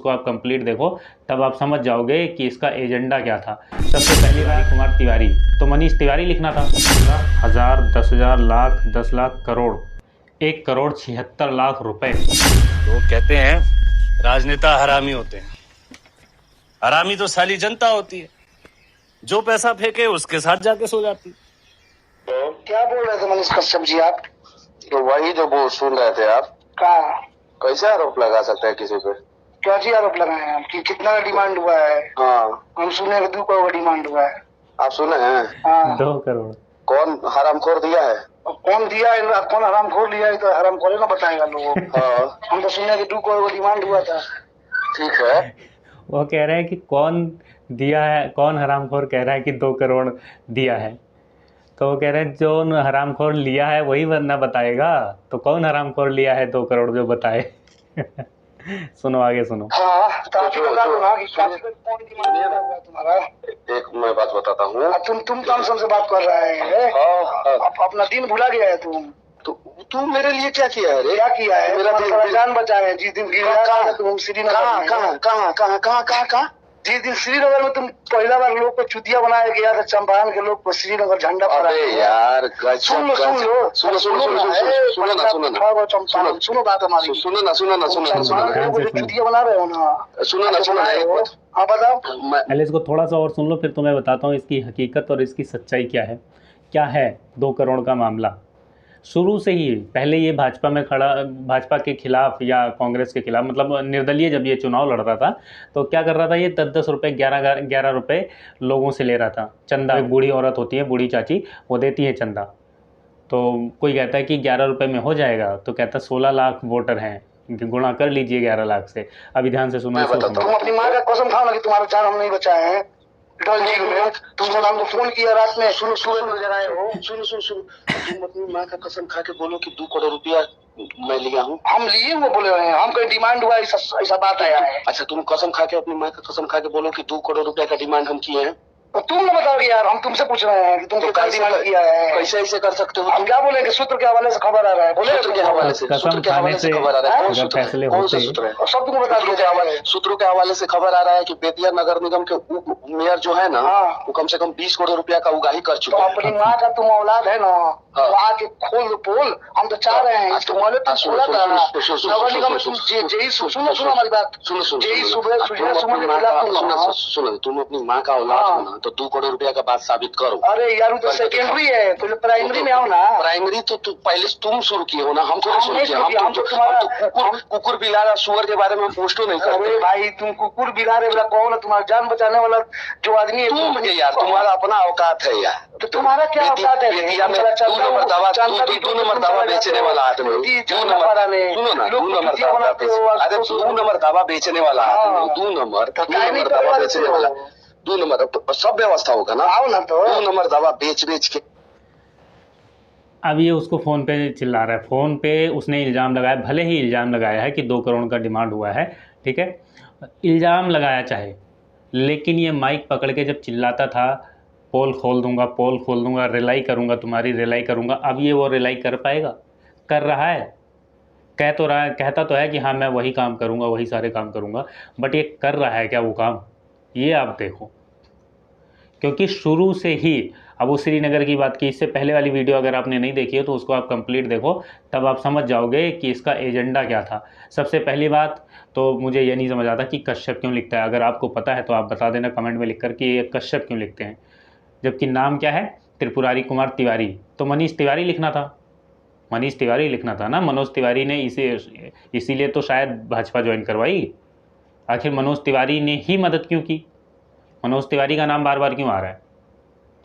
उसको आप कंप्लीट देखो, तब आप समझ जाओगे कि इसका एजेंडा क्या था। सबसे पहली बार कुमार तिवारी, तो मनीष तिवारी लिखना था। 1000, 10,000, लाख, 10 लाख, करोड़, 1,76,00,000 रुपए। लोग कहते हैं राजनेता हरामी होते हैं। हरामी तो साली जनता होती है, जो पैसा फेंके उसके साथ जाके सो जाती। तो क्या बोल रहे थे मनीष कश्यप जी आप? तो वही जो वो सुन रहे थे आप। क्या? कैसे आरोप लगा सकते हैं किसी पे? क्या जी आरोप लगाए हैं कि कितना डिमांड हुआ है? हाँ, हम सुने 2 करोड़ डिमांड हुआ है। आप सुने हैं? हाँ। 2 करोड़। कौन हरामखोर दिया है? कौन दिया है? कौन हरामखोर लिया है? तो हरामखोर ना बताएगा लोगों को। हाँ। हम तो सुने कि 2 करोड़ डिमांड हुआ था। ठीक है, वो कह रहे हैं कि कौन दिया है, कौन हरामखोर कह रहा है कि 2 करोड़ दिया है। तो वो कह रहे हैं जो हरामखोर लिया है वही वरना बताएगा, तो कौन हरामखोर लिया है 2 करोड़ जो बताए। सुनो आगे सुनो। हाँ, काफी बता दो ना कि काफी कौन डिमांड हुआ तुम्हारा। एक मैं बात बताता हूँ। तुम थॉमसन से बात कर रहे हैं। अपना दिन भुला गया है तुम। तू मेरे लिए क्या किया है रे? क्या किया है? मेरा जान बचा है। जिस दिन तुम श्रीनगर, कहाँ जिस दिन श्रीनगर में तुम पहला बार लोग को चुतिया बनाया गया था, चंपारण के लोग को श्रीनगर झंडा फहरा। अरे यार सुन लो बात हमारी। चुतिया बना रहे हो ना? सुनो। हाँ बताओ। पहले इसको थोड़ा सा और सुन लो, फिर तुम्हें बताता हूँ इसकी हकीकत और इसकी सच्चाई क्या है 2 करोड़ का मामला। शुरू से ही पहले ये भाजपा में खड़ा, भाजपा के खिलाफ या कांग्रेस के खिलाफ, मतलब निर्दलीय जब ये चुनाव लड़ रहा था तो क्या कर रहा था, ये 10-10 रुपये, 11 रुपये लोगों से ले रहा था चंदा। एक बूढ़ी औरत होती है, बूढ़ी चाची, वो देती है चंदा। तो कोई कहता है कि 11 रुपये में हो जाएगा, तो कहता 16 लाख वोटर हैं, गुणा कर लीजिए 11 लाख से। अभी ध्यान से सुनो। तुम अपनी माँ का कसम खाओ ना कि तुम्हारा जान हम नहीं बचाए हैं। तुमने हमको फोन किया रात में, सुनो तुम अपनी माँ का कसम खा के बोलो कि 2 करोड़ रुपया मैं लिया हूँ। हम लिए वो बोले रहे हैं, हम कोई डिमांड हुआ ऐसा बात आया है। अच्छा, तुम कसम खा के, अपनी माँ का कसम खा के बोलो कि 2 करोड़ रुपया का डिमांड हम किए हैं। तो तुम ना बताओगे यार, हम तुमसे पूछ रहे हैं कि तुम कितना डिमांड किया है। कैसे ऐसे कर सकते हो? हम क्या बोलेंगे? सूत्र के हवाले से खबर आ रहा है। बोले सूत्र के हवाले से खबर आ रहा है। कौन से सूत्र है? और सब तुमको बता दिया। सूत्रों के हवाले से खबर आ रहा है कि बेतिया नगर निगम के मेयर जो है ना, वो कम से कम 20 करोड़ रुपया का उगाही कर चुके हैं। अपनी माँ का तुम औलाद है ना, आके खोल दो पोल। हम तो चाह रहे हैं सुनो हमारी बात। सुनो तुम अपनी माँ का औलाद हो ना, तो 2 करोड़ रुपया का बात साबित करो। अरे यार तो सेकेंडरी है, पहले प्राइमरी में आओ ना। प्राइमरी तो पहले तुम शुरू किए हो ना, हम थोड़ा शुरू किए। हम तो तुम्हारा कुकुर बिलार सुअर के बारे में पोस्टो नहीं करते। अरे भाई तुम कुकुर बिलार वाला कौन है? तुम्हारा जान बचाने वाला जो आदमी है तुम यार, तुम्हारा अपना औकात है यार। तो तुम्हारा क्या औकात है? 2 नंबर दवा बेचने वाला आदमी, 2 नंबर दवा बेचने वाला आदमी, 2 नंबर दवा बेचने वाला, 2 नंबर सब व्यवस्था होगा ना। आओ ना तो 2 नंबर दवा बेच के। अब ये उसको फ़ोन पे चिल्ला रहा है, फ़ोन पे उसने इल्ज़ाम लगाया, भले ही इल्ज़ाम लगाया है कि 2 करोड़ का डिमांड हुआ है, ठीक है, इल्ज़ाम लगाया चाहे, लेकिन ये माइक पकड़ के जब चिल्लाता था, पोल खोल दूंगा, रिलाई करूंगा, तुम्हारी रिलाई करूंगा, अब ये वो रिलाई कर पाएगा? कर रहा है, कहता तो है कि हाँ मैं वही काम करूंगा, वही सारे काम करूंगा, बट ये कर रहा है क्या वो काम? ये आप देखो। क्योंकि शुरू से ही, अब वो श्रीनगर की बात की, इससे पहले वाली वीडियो अगर आपने नहीं देखी है तो उसको आप कंप्लीट देखो, तब आप समझ जाओगे कि इसका एजेंडा क्या था। सबसे पहली बात तो मुझे ये नहीं समझ आता कि कश्यप क्यों लिखता है। अगर आपको पता है तो आप बता देना कमेंट में लिखकर कि ये कश्यप क्यों लिखते हैं, जबकि नाम क्या है? त्रिपुरारी कुमार तिवारी। तो मनीष तिवारी लिखना था ना। मनोज तिवारी ने इसीलिए तो शायद भाजपा ज्वाइन करवाई। आखिर मनोज तिवारी ने ही मदद क्यों की? मनोज तिवारी का नाम बार बार क्यों आ रहा है?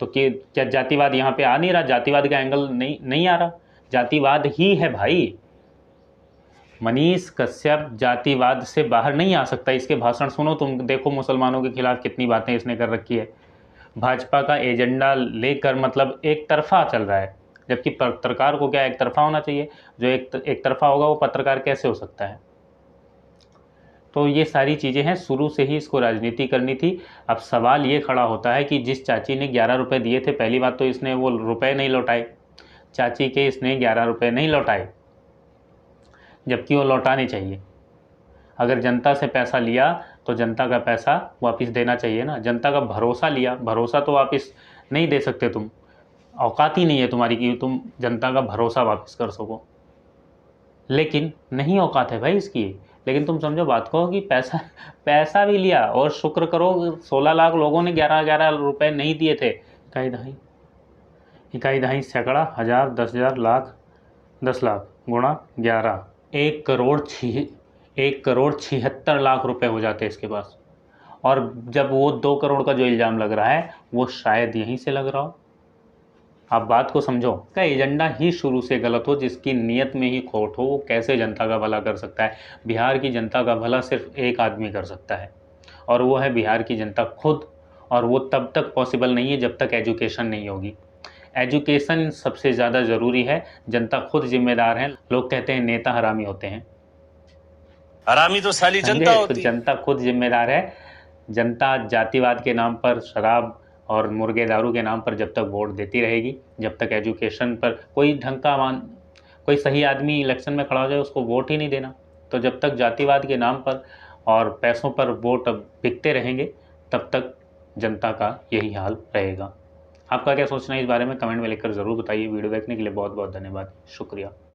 तो क्या जातिवाद यहाँ पे आ नहीं रहा? जातिवाद का एंगल नहीं आ रहा? जातिवाद ही है भाई। मनीष कश्यप जातिवाद से बाहर नहीं आ सकता। इसके भाषण सुनो तुम, देखो मुसलमानों के खिलाफ कितनी बातें इसने कर रखी है। भाजपा का एजेंडा लेकर मतलब एक तरफा चल रहा है, जबकि पत्रकार को क्या एक तरफा होना चाहिए? जो एक तरफा होगा वो पत्रकार कैसे हो सकता है? तो ये सारी चीज़ें हैं, शुरू से ही इसको राजनीति करनी थी। अब सवाल ये खड़ा होता है कि जिस चाची ने 11 रुपये दिए थे, पहली बात तो इसने वो रुपए नहीं लौटाए, चाची के इसने 11 रुपये नहीं लौटाए, जबकि वो लौटाने चाहिए। अगर जनता से पैसा लिया तो जनता का पैसा वापस देना चाहिए ना। जनता का भरोसा लिया, भरोसा तो वापस नहीं दे सकते तुम, औकात ही नहीं है तुम्हारी कि तुम जनता का भरोसा वापस कर सको। लेकिन नहीं औकात है भाई इसकी। लेकिन तुम समझो बात को कि पैसा भी लिया, और शुक्र करो 16 लाख लोगों ने 11-11 रुपए नहीं दिए थे। इकाई दहाई सैकड़ा, हज़ार, 10,000, लाख, 10 लाख गुणा 11, 1,76 लाख रुपए हो जाते हैं इसके पास। और जब वो 2 करोड़ का जो इल्ज़ाम लग रहा है वो शायद यहीं से लग रहा हो। आप बात को समझो, का एजेंडा ही शुरू से गलत हो, जिसकी नीयत में ही खोट हो, वो कैसे जनता का भला कर सकता है। बिहार की जनता का भला सिर्फ एक आदमी कर सकता है, और वो है बिहार की जनता खुद। और वो तब तक पॉसिबल नहीं है जब तक एजुकेशन नहीं होगी। एजुकेशन सबसे ज़्यादा ज़रूरी है, जनता खुद जिम्मेदार है। लोग कहते हैं नेता हरामी होते हैं, हरामी तो साली जनता समझे? तो होती है। जनता खुद जिम्मेदार है। जनता जातिवाद के नाम पर, शराब और मुर्गे दारू के नाम पर जब तक वोट देती रहेगी, जब तक एजुकेशन पर कोई सही आदमी इलेक्शन में खड़ा हो जाए उसको वोट ही नहीं देना, तो जब तक जातिवाद के नाम पर और पैसों पर वोट बिकते रहेंगे, तब तक जनता का यही हाल रहेगा। आपका क्या सोचना है इस बारे में कमेंट में लिखकर ज़रूर बताइए। वीडियो देखने के लिए बहुत बहुत धन्यवाद, शुक्रिया।